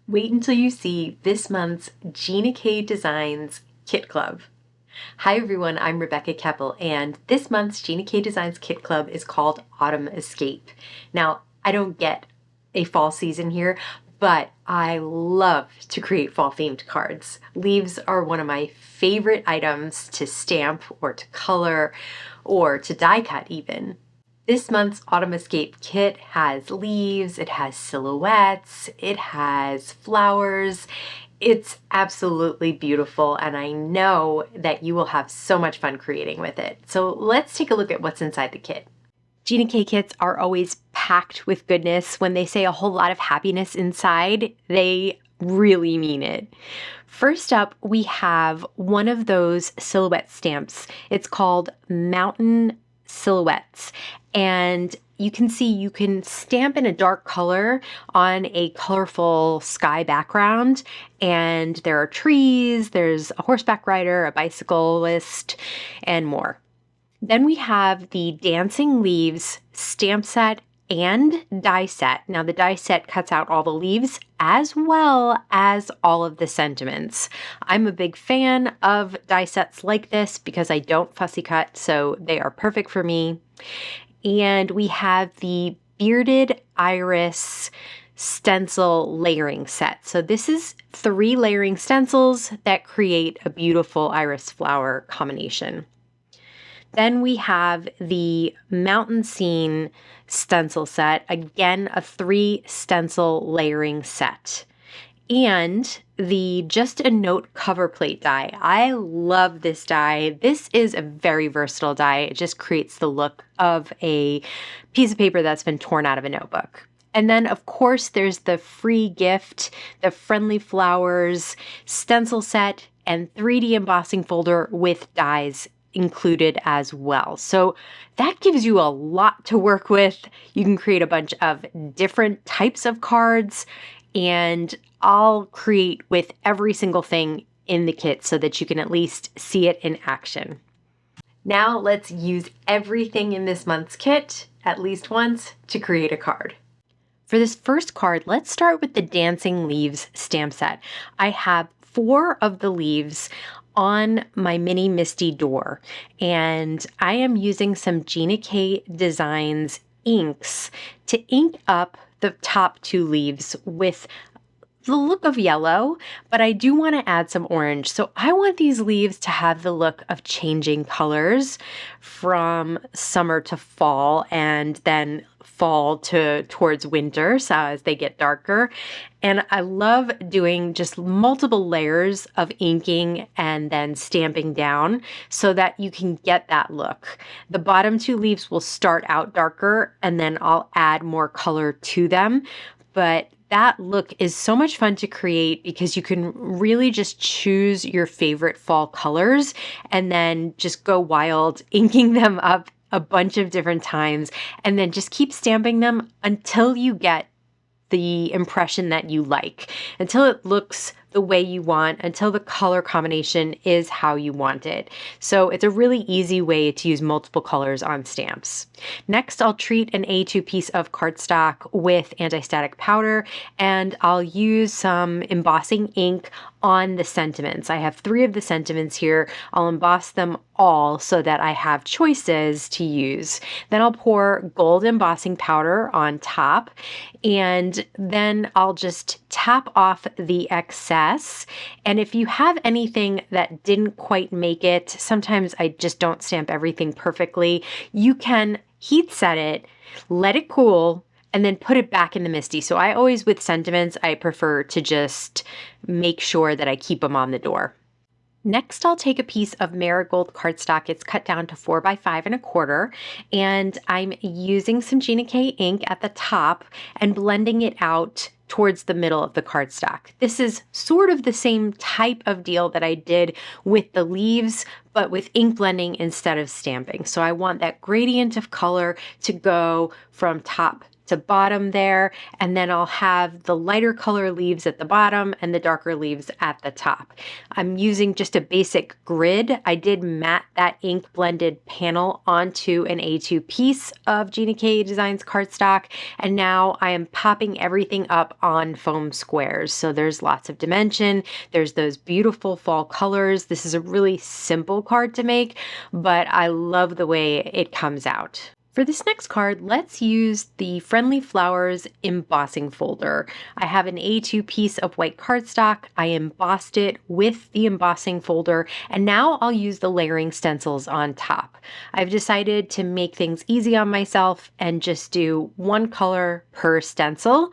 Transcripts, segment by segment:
Wait until you see this month's Gina K Designs Kit Club. Hi everyone, I'm Rebecca Keppel, and this month's Gina K Designs Kit Club is called Autumn Escape. Now, I don't get a fall season here, but I love to create fall themed cards. Leaves are one of my favorite items to stamp or to color or to die cut even. This month's Autumn Escape kit has leaves, it has silhouettes, it has flowers. It's absolutely beautiful, and I know that you will have so much fun creating with it. So let's take a look at what's inside the kit. Gina K kits are always packed with goodness. When they say a whole lot of happiness inside, they really mean it. First up, we have one of those silhouette stamps. It's called Mountain Silhouettes, and you can see you can stamp in a dark color on a colorful sky background, and there are trees, there's a horseback rider, a bicyclist, and more. Then we have the Dancing Leaves stamp set and die set. Now the die set cuts out all the leaves as well as all of the sentiments. I'm a big fan of die sets like this because I don't fussy cut, so they are perfect for me. And we have the Bearded Iris stencil layering set. So this is 3 layering stencils that create a beautiful iris flower combination. Then we have the Mountain Scene stencil set, again a 3 stencil layering set. And the Just a Note cover plate die. I love this die. This is a very versatile die. It just creates the look of a piece of paper that's been torn out of a notebook. And then, of course, there's the free gift, the Friendly Flowers stencil set and 3D embossing folder with dies included as well. So that gives you a lot to work with. You can create a bunch of different types of cards, and I'll create with every single thing in the kit so that you can at least see it in action. Now let's use everything in this month's kit at least once to create a card. For this first card, let's start with the Dancing Leaves stamp set. I have 4 of the leaves on my mini Misty door, and I am using some Gina K Designs inks to ink up the top 2 leaves with the look of yellow, but I do want to add some orange. So I want these leaves to have the look of changing colors from summer to fall and then fall towards winter, so as they get darker. And I love doing just multiple layers of inking and then stamping down so that you can get that look. The bottom 2 leaves will start out darker and then I'll add more color to them. But that look is so much fun to create because you can really just choose your favorite fall colors and then just go wild inking them up a bunch of different times and then just keep stamping them until you get the impression that you like, until it looks the way you want, until the color combination is how you want it. So it's a really easy way to use multiple colors on stamps. Next, I'll treat an A2 piece of cardstock with anti-static powder, and I'll use some embossing ink on the sentiments. I have 3 of the sentiments here. I'll emboss them all so that I have choices to use. Then I'll pour gold embossing powder on top, and then I'll just tap off the excess. And if you have anything that didn't quite make it, sometimes I just don't stamp everything perfectly, you can heat set it, let it cool, and then put it back in the Misty. So I always, with sentiments, I prefer to just make sure that I keep them on the door. Next, I'll take a piece of Marigold cardstock. It's cut down to 4 by 5 1/4, and I'm using some Gina K ink at the top and blending it out towards the middle of the cardstock. This is sort of the same type of deal that I did with the leaves, but with ink blending instead of stamping. So I want that gradient of color to go from top to bottom there, and then I'll have the lighter color leaves at the bottom and the darker leaves at the top. I'm using just a basic grid. I did mat that ink blended panel onto an A2 piece of Gina K Designs cardstock, and now I am popping everything up on foam squares. So there's lots of dimension, there's those beautiful fall colors. This is a really simple card to make, but I love the way it comes out. For this next card, let's use the Friendly Flowers embossing folder. I have an A2 piece of white cardstock. I embossed it with the embossing folder, and now I'll use the layering stencils on top. I've decided to make things easy on myself and just do one color per stencil,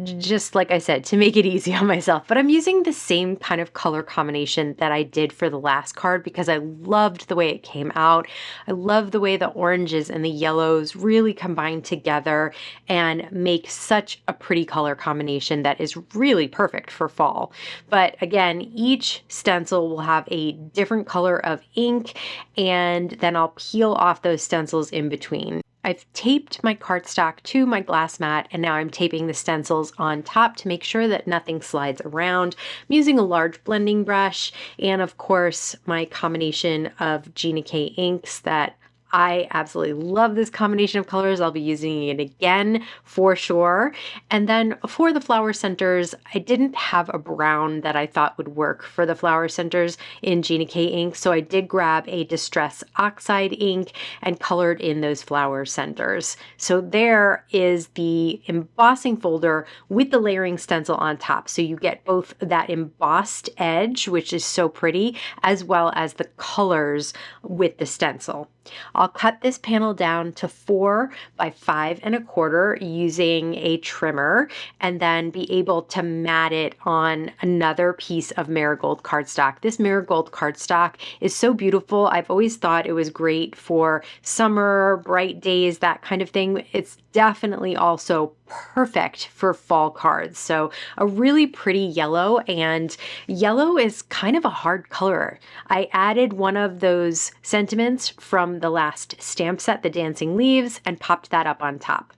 just like I said, to make it easy on myself. But I'm using the same kind of color combination that I did for the last card because I loved the way it came out. I love the way the oranges and the yellows really combine together and make such a pretty color combination that is really perfect for fall. But again, each stencil will have a different color of ink, and then I'll peel off those stencils in between. I've taped my cardstock to my glass mat, and now I'm taping the stencils on top to make sure that nothing slides around. I'm using a large blending brush and, of course, my combination of Gina K inks that I absolutely love this combination of colors. I'll be using it again for sure. And then for the flower centers, I didn't have a brown that I thought would work for the flower centers in Gina K ink. So I did grab a Distress Oxide ink and colored in those flower centers. So there is the embossing folder with the layering stencil on top. So you get both that embossed edge, which is so pretty, as well as the colors with the stencil. I'll cut this panel down to 4 by 5 1/4 using a trimmer, and then be able to mat it on another piece of Marigold cardstock. This Marigold cardstock is so beautiful. I've always thought it was great for summer, bright days, that kind of thing. It's definitely also perfect for fall cards. So a really pretty yellow, and yellow is kind of a hard color. I added one of those sentiments from the last stamp set, the Dancing Leaves, and popped that up on top.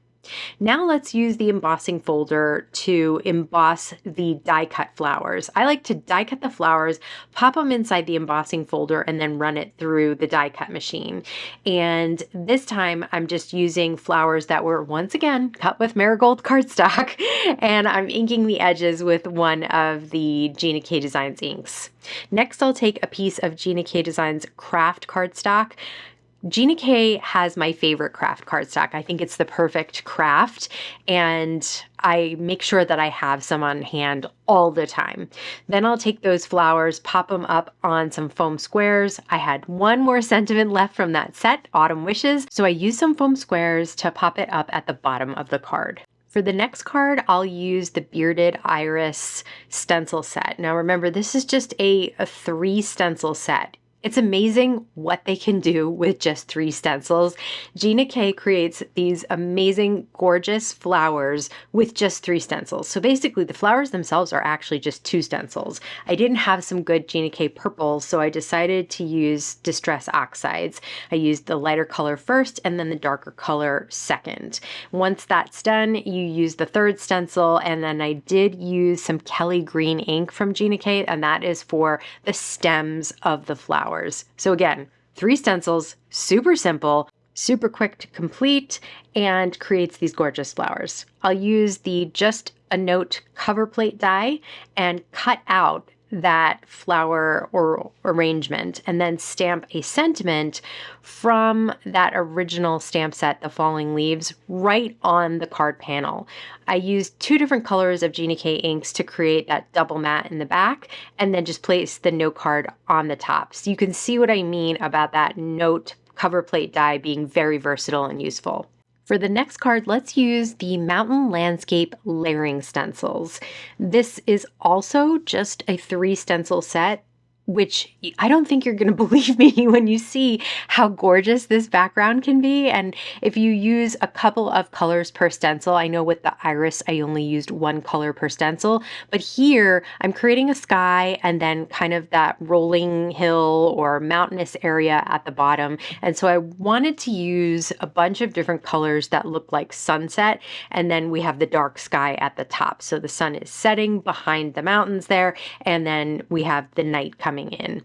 Now let's use the embossing folder to emboss the die cut flowers. I like to die cut the flowers, pop them inside the embossing folder, and then run it through the die cut machine. And this time I'm just using flowers that were once again cut with Marigold cardstock, and I'm inking the edges with one of the Gina K Designs inks. Next, I'll take a piece of Gina K Designs Kraft cardstock. Gina K has my favorite Kraft cardstock. I think it's the perfect craft, and I make sure that I have some on hand all the time. Then I'll take those flowers, pop them up on some foam squares. I had one more sentiment left from that set, Autumn Wishes, so I used some foam squares to pop it up at the bottom of the card. For the next card, I'll use the Bearded Iris stencil set. Now remember, this is just a 3 stencil set. It's amazing what they can do with just 3 stencils. Gina K creates these amazing, gorgeous flowers with just 3 stencils. So basically the flowers themselves are actually just 2 stencils. I didn't have some good Gina K purples, so I decided to use Distress Oxides. I used the lighter color first and then the darker color second. Once that's done, you use the 3rd stencil, and then I did use some Kelly Green ink from Gina K, and that is for the stems of the flowers. So again, 3 stencils, super simple, super quick to complete, and creates these gorgeous flowers. I'll use the Just a Note cover plate die and cut out that flower or arrangement, and then stamp a sentiment from that original stamp set, the Falling Leaves, right on the card panel. I used 2 different colors of Gina K inks to create that double mat in the back, and then just place the note card on the top. So you can see what I mean about that note cover plate die being very versatile and useful. For the next card, let's use the Mountain Landscape layering stencils. This is also just a 3 stencil set. which I don't think you're going to believe me when you see how gorgeous this background can be. And if you use a couple of colors per stencil, I know with the iris, I only used one color per stencil, but here I'm creating a sky and then kind of that rolling hill or mountainous area at the bottom. And so I wanted to use a bunch of different colors that look like sunset. And then we have the dark sky at the top. So the sun is setting behind the mountains there. And then we have the night coming in.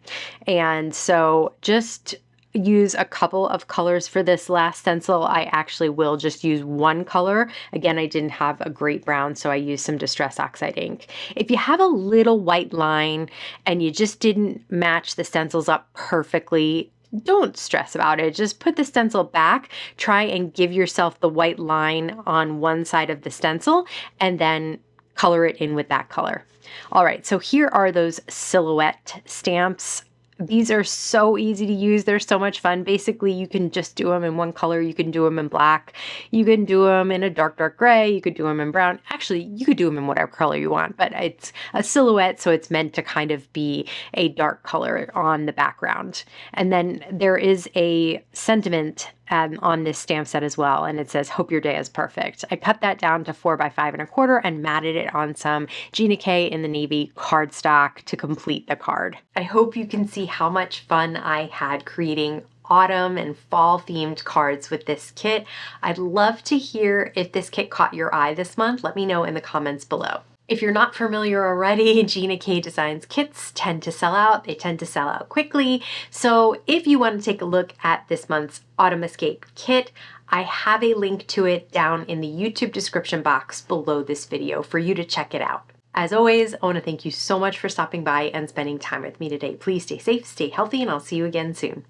And so just use a couple of colors for this last stencil. I actually will just use one color. Again, I didn't have a great brown, so I used some Distress Oxide ink. If you have a little white line and you just didn't match the stencils up perfectly, don't stress about it. Just put the stencil back, try and give yourself the white line on one side of the stencil, and then color it in with that color. All right, so here are those silhouette stamps. These are so easy to use. They're so much fun. Basically, you can just do them in one color. You can do them in black. You can do them in a dark, dark gray. You could do them in brown. Actually, you could do them in whatever color you want, but it's a silhouette, so it's meant to kind of be a dark color on the background. And then there is a sentiment on this stamp set as well, and it says, "Hope your day is perfect." I cut that down to 4 by 5.25 and matted it on some Gina K in the navy cardstock to complete the card. I hope you can see how much fun I had creating autumn and fall themed cards with this kit. I'd love to hear if this kit caught your eye this month. Let me know in the comments below. If you're not familiar already, Gina K Designs kits tend to sell out. They tend to sell out quickly. So if you want to take a look at this month's Autumn Escape kit, I have a link to it down in the YouTube description box below this video for you to check it out. As always, I want to thank you so much for stopping by and spending time with me today. Please stay safe, stay healthy, and I'll see you again soon.